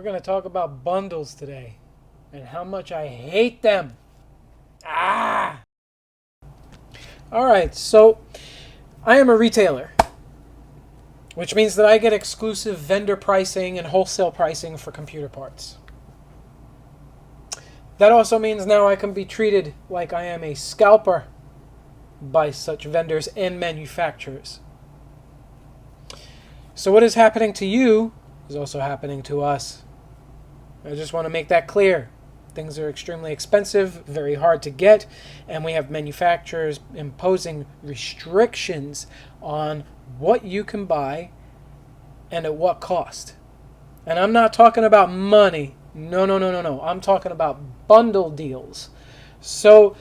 We're going to talk about bundles today and how much I hate them. Ah! All right, so I am a retailer, which means that I get exclusive vendor pricing and wholesale pricing for computer parts. That also means now I can be treated like I am a scalper by such vendors and manufacturers. So what is happening to you is also happening to us. I just want to make that clear. Things are extremely expensive, very hard to get, and we have manufacturers imposing restrictions on what you can buy and at what cost. And I'm not talking about money. No. I'm talking about bundle deals. So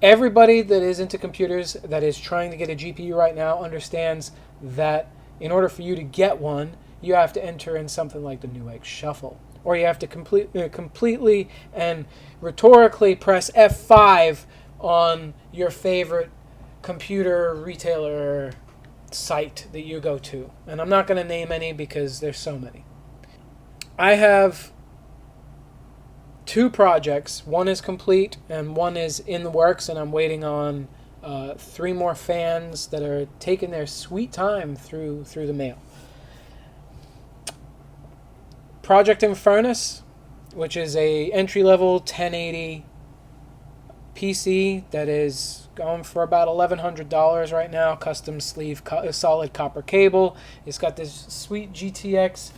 everybody that is into computers that is trying to get a GPU right now understands that in order for you to get one, you have to enter in something like the Newegg Shuffle. Or you have to completely and rhetorically press F5 on your favorite computer retailer site that you go to. And I'm not going to name any because there's so many. I have two projects. One is complete and one is in the works, and I'm waiting on 3 more fans that are taking their sweet time through the mail. Project Infernus, which is a entry-level 1080 PC that is going for about $1,100 right now. Custom sleeve, solid copper cable. It's got this sweet GTX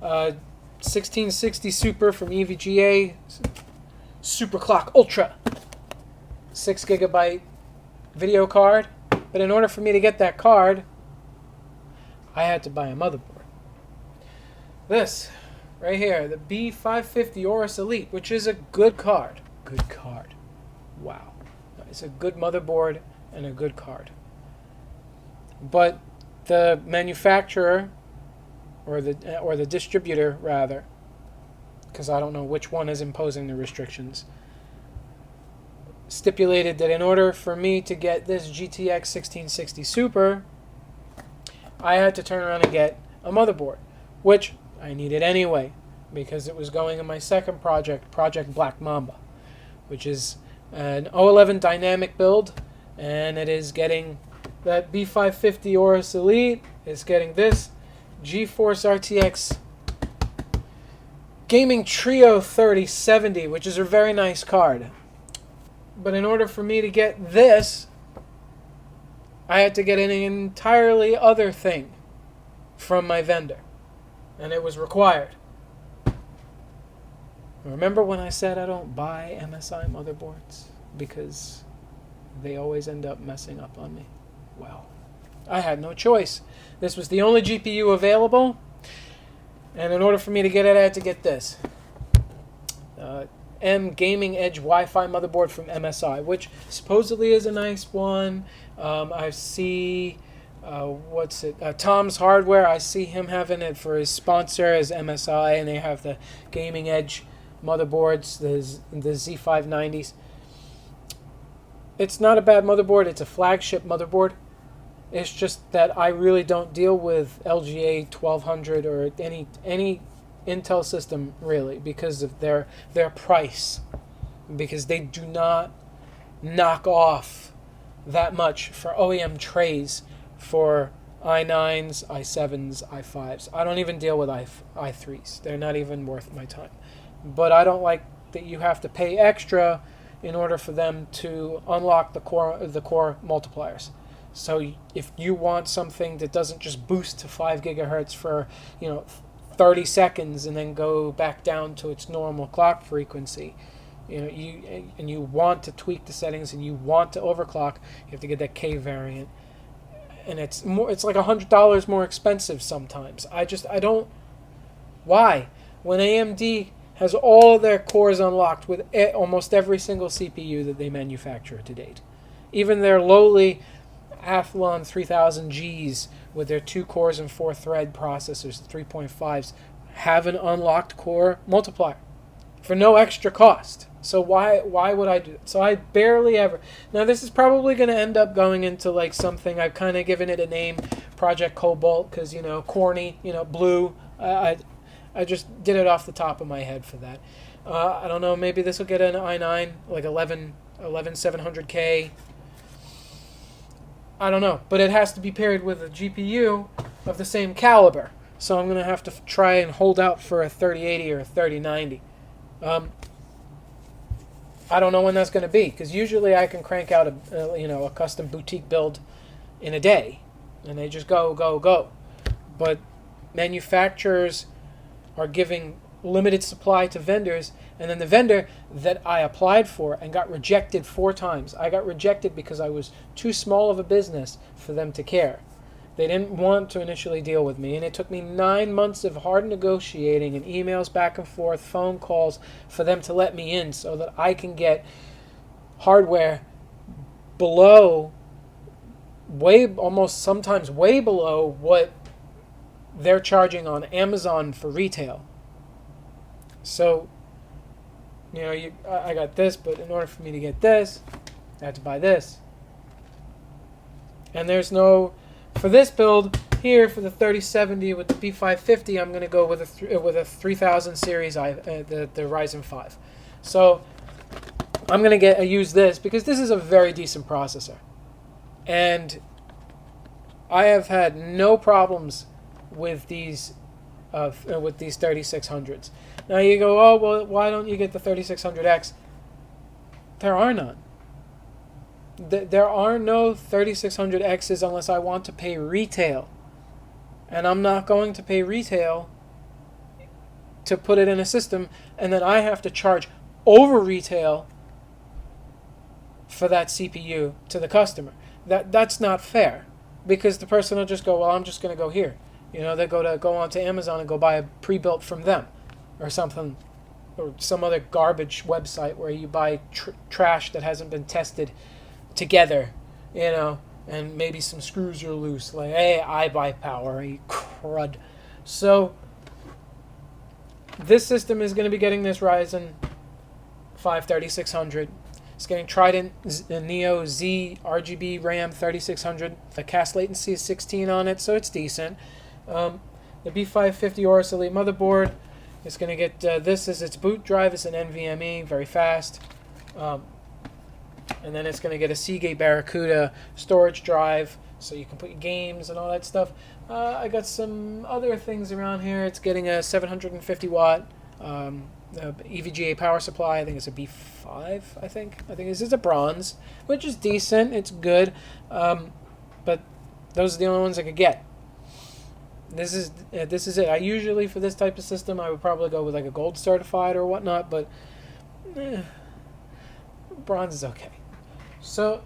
1660 Super from EVGA, Super Clock Ultra, 6 gigabyte video card. But in order for me to get that card, I had to buy a motherboard. This right here, the B550 Aorus Elite, which is a good card. Good card. Wow. It's a good motherboard and a good card. But the manufacturer, or the distributor rather, because I don't know which one is imposing the restrictions, stipulated that in order for me to get this GTX 1660 Super, I had to turn around and get a motherboard, which I needed anyway, because it was going in my second project, Project Black Mamba, which is an O11 dynamic build, and it is getting that B550 Aorus Elite. It's getting this GeForce RTX Gaming Trio 3070, which is a very nice card. But in order for me to get this, I had to get an entirely other thing from my vendor. And it was required. Remember when I said I don't buy MSI motherboards? Because they always end up messing up on me. Well, I had no choice. This was the only GPU available. And in order for me to get it, I had to get this. M Gaming Edge Wi-Fi motherboard from MSI, which supposedly is a nice one. I see... Tom's Hardware. I see him having it for his sponsor as MSI, and they have the Gaming Edge motherboards, the Z590s. It's not a bad motherboard. It's a flagship motherboard. It's just that I really don't deal with LGA 1200 or any Intel system really because of their price, because they do not knock off that much for OEM trays for i9s, i7s, i5s. I don't even deal with i3s. They're not even worth my time. But I don't like that you have to pay extra in order for them to unlock the core multipliers. So if you want something that doesn't just boost to 5 gigahertz for 30 seconds and then go back down to its normal clock frequency, you want to tweak the settings and you want to overclock, you have to get that K variant. And it's like $100 more expensive sometimes. I don't. Why? When AMD has all of their cores unlocked with almost every single CPU that they manufacture to date, even their lowly Athlon 3000Gs with their 2 cores and 4 thread processors, 3.5s, have an unlocked core multiplier for no extra cost. So why would I do it? So I barely ever. Now this is probably going to end up going into like something, I've kind of given it a name, Project Cobalt, because corny, blue. I just did it off the top of my head for that. I don't know, maybe this will get an i9, like 11700K. I don't know, but it has to be paired with a GPU of the same caliber. So I'm going to have to try and hold out for a 3080 or a 3090. I don't know when that's going to be, because usually I can crank out a custom boutique build in a day, and they just go, go, go. But manufacturers are giving limited supply to vendors, and then the vendor that I applied for and got rejected 4 times. I got rejected because I was too small of a business for them to care. They didn't want to initially deal with me, and it took me 9 months of hard negotiating and emails back and forth, phone calls, for them to let me in so that I can get hardware below, almost sometimes way below what they're charging on Amazon for retail. So, I got this, but in order for me to get this, I had to buy this. And there's no... For this build here, for the 3070 with the B550, I'm going to go with a 3000 series, the Ryzen 5. So I'm going to use this because this is a very decent processor, and I have had no problems with these 3600s. Now you go, oh well, why don't you get the 3600X? There are none. There are no 3600Xs unless I want to pay retail. And I'm not going to pay retail to put it in a system, and then I have to charge over retail for that CPU to the customer. That's not fair, because the person will just go, well, I'm just going to go here. They go onto Amazon and go buy a pre-built from them or something, or some other garbage website where you buy trash that hasn't been tested together, and maybe some screws are loose. Like, hey, I buy power, you crud. So this system is going to be getting this Ryzen 5 3600. It's getting Trident Neo Z RGB RAM 3600. The cast latency is 16 on it, so it's decent. The B550 Aorus Elite motherboard is going to get this as its boot drive. It's an NVMe, very fast. And then it's going to get a Seagate Barracuda storage drive, so you can put your games and all that stuff. I got some other things around here. It's getting a 750 watt EVGA power supply. I think it's a B5. I think this is a bronze, which is decent. It's good, but those are the only ones I could get. This is it. I usually, for this type of system, I would probably go with like a gold certified or whatnot, but bronze is okay. So,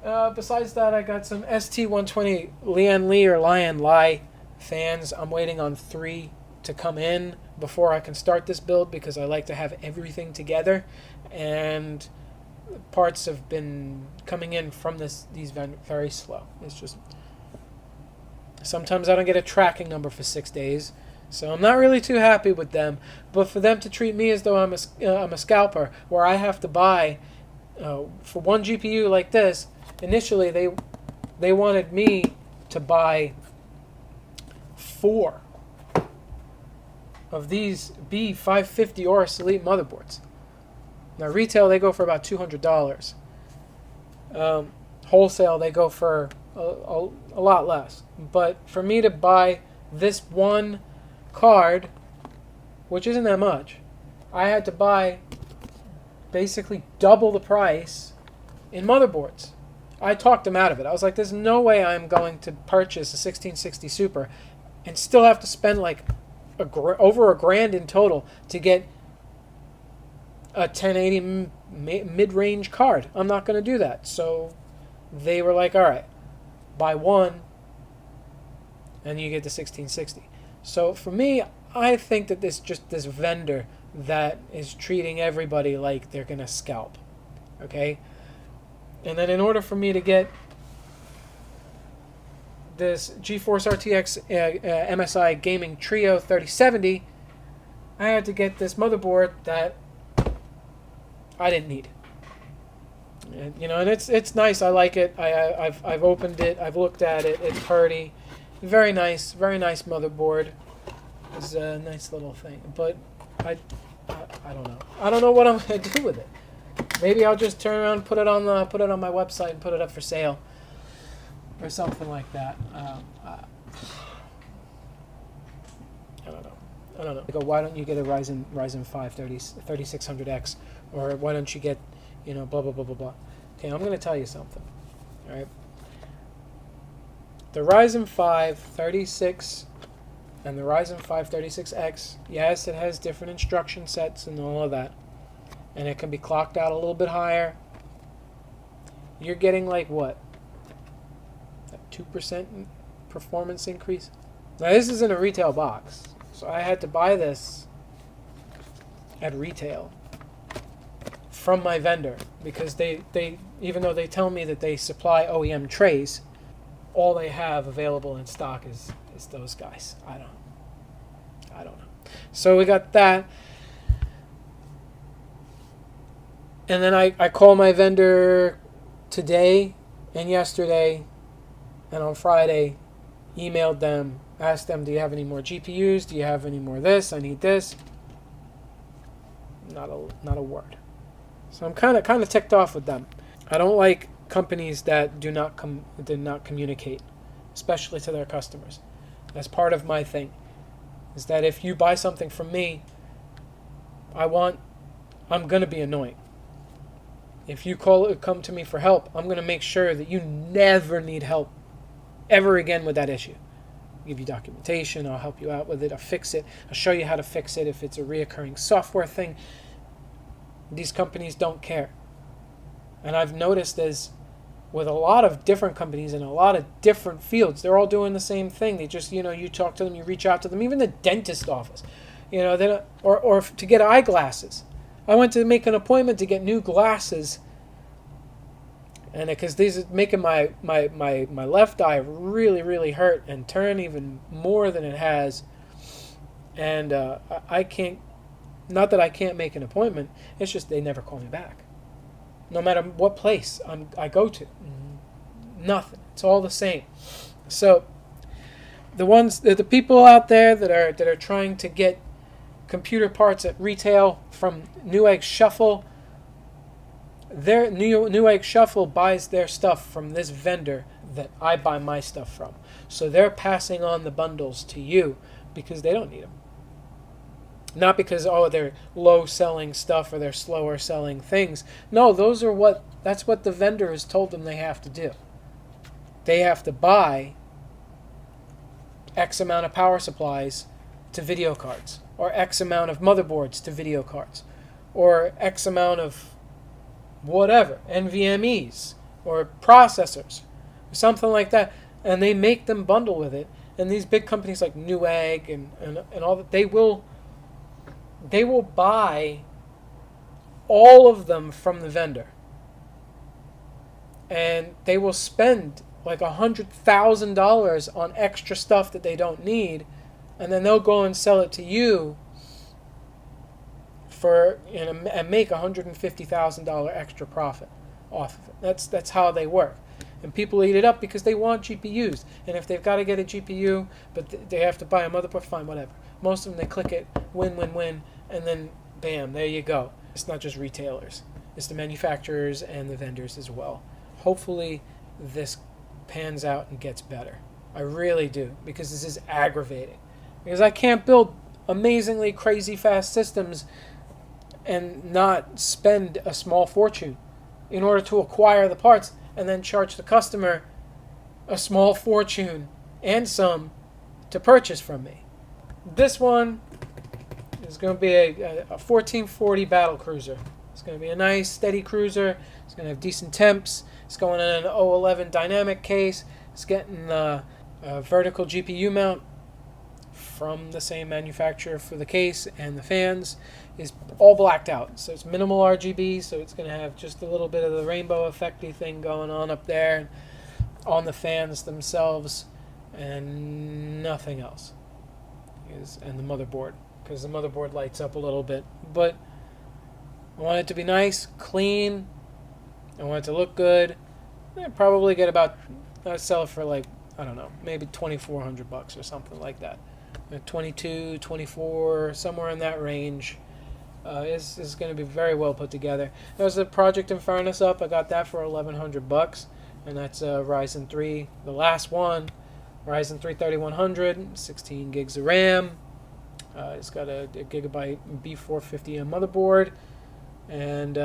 besides that, I got some ST120 Lian Li or Lian Lai fans. I'm waiting on 3 to come in before I can start this build, because I like to have everything together, and parts have been coming in from these very slow. It's just sometimes I don't get a tracking number for 6 days, so I'm not really too happy with them. But for them to treat me as though I'm a scalper, where I have to buy for one GPU like this, initially they wanted me to buy 4 of these B550 Aorus Elite motherboards. Now retail they go for about $200. Wholesale they go for a lot less. But for me to buy this one card, which isn't that much, I had to buy basically double the price in motherboards. I talked them out of it. I was like, there's no way I'm going to purchase a 1660 Super and still have to spend like over $1,000 in total to get a 1080 mid-range card. I'm not going to do that. So they were like, all right, buy one and you get the 1660. So for me, I think that this vendor that is treating everybody like they're going to scalp. Okay? And then in order for me to get this GeForce RTX MSI Gaming Trio 3070, I had to get this motherboard that I didn't need. And, and it's nice. I like it. I've opened it. I've looked at it. It's pretty. Very nice motherboard. It's a nice little thing, but I don't know. I don't know what I'm gonna do with it. Maybe I'll just turn around, put it on my website, and put it up for sale, or something like that. I don't know. I don't know. I go, why don't you get a Ryzen 5 3600X, or why don't you get, blah blah blah blah blah. Okay, I'm gonna tell you something. All right. The Ryzen 5 36 and the Ryzen 5 36X, yes, it has different instruction sets and all of that. And it can be clocked out a little bit higher. You're getting like what? A 2% performance increase? Now this is in a retail box. So I had to buy this at retail from my vendor because they even though they tell me that they supply OEM trays, all they have available in stock is those guys. I don't know. So we got that. And then I call my vendor today and yesterday and on Friday, emailed them, asked them, do you have any more GPUs? Do you have any more this? I need this. Not a word. So I'm kind of ticked off with them. I don't like companies that do not communicate, especially to their customers. That's part of my thing. Is that if you buy something from me, I'm gonna be annoying. If you come to me for help, I'm gonna make sure that you never need help ever again with that issue. I'll give you documentation, I'll help you out with it, I'll fix it, I'll show you how to fix it if it's a reoccurring software thing. These companies don't care. And I've noticed as with a lot of different companies in a lot of different fields, they're all doing the same thing. They just, you talk to them, you reach out to them, even the dentist office, or to get eyeglasses. I went to make an appointment to get new glasses, and because these are making my left eye really, really hurt and turn even more than it has, and I can't, not that I can't make an appointment, it's just they never call me back. No matter what place I go to, nothing. It's all the same. So the people out there that are trying to get computer parts at retail from Newegg Shuffle, their Newegg Shuffle buys their stuff from this vendor that I buy my stuff from. So they're passing on the bundles to you because they don't need them. Not because, they're low selling stuff or they're slower selling things. No, that's what the vendor has told them they have to do. They have to buy X amount of power supplies to video cards, or X amount of motherboards to video cards, or X amount of whatever, NVMEs, or processors, or something like that. And they make them bundle with it. And these big companies like Newegg and all that, they will buy all of them from the vendor. And they will spend like $100,000 on extra stuff that they don't need, and then they'll go and sell it to you and make $150,000 extra profit off of it. That's how they work. And people eat it up because they want GPUs. And if they've got to get a GPU, but they have to buy a motherboard, fine, whatever. Most of them, they click it, win, and then bam, there you go. It's not just retailers. It's the manufacturers and the vendors as well. Hopefully this pans out and gets better. I really do, because this is aggravating. Because I can't build amazingly crazy fast systems and not spend a small fortune in order to acquire the parts and then charge the customer a small fortune and some to purchase from me. This one is going to be a 1440 battle cruiser. It's going to be a nice steady cruiser. It's going to have decent temps. It's going in an 011 dynamic case. It's getting a vertical GPU mount from the same manufacturer for the case, and the fans is all blacked out. So it's minimal RGB, so it's going to have just a little bit of the rainbow effecty thing going on up there on the fans themselves, and nothing else. And the motherboard, because the motherboard lights up a little bit. But I want it to be nice, clean. I want it to look good. I'd probably get I'd sell it for like, I don't know, maybe $2,400 or something like that. 22, 24, somewhere in that range. Is going to be very well put together. There's a Project Infernus up. I got that for $1,100, and that's Ryzen 3, the last one. Ryzen 3 3100, 16 gigs of RAM. It's got a Gigabyte B450M motherboard, and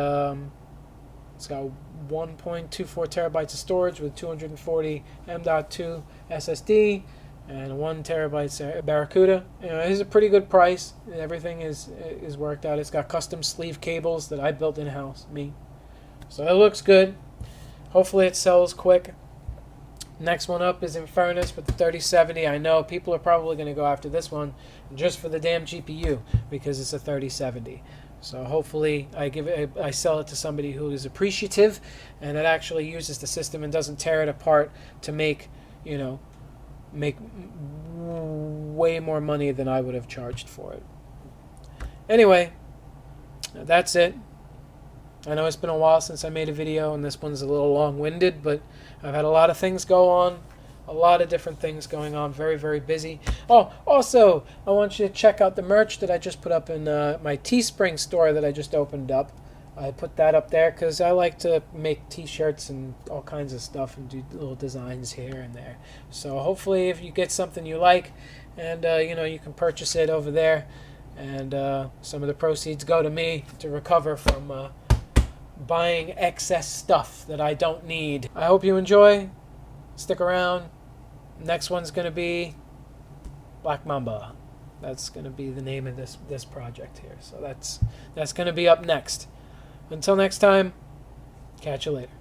it's got 1.24 terabytes of storage with 240 M.2 SSD and 1 terabyte Barracuda. You know, it's a pretty good price. Everything is worked out. It's got custom sleeve cables that I built in-house, me. So it looks good. Hopefully it sells quick. Next one up is Infernus with the 3070. I know people are probably going to go after this one just for the damn GPU because it's a 3070. So hopefully I sell it to somebody who is appreciative and that actually uses the system and doesn't tear it apart to make way more money than I would have charged for it. Anyway, that's it. I know it's been a while since I made a video, and this one's a little long-winded, but I've had a lot of things go on, a lot of different things going on, very, very busy. Oh, also, I want you to check out the merch that I just put up in my Teespring store that I just opened up. I put that up there because I like to make t-shirts and all kinds of stuff and do little designs here and there. So hopefully if you get something you like and you can purchase it over there, and some of the proceeds go to me to recover from buying excess stuff that I don't need. I hope you enjoy. Stick around. Next one's going to be Black Mamba. That's going to be the name of this project here. So that's going to be up next. Until next time, catch you later.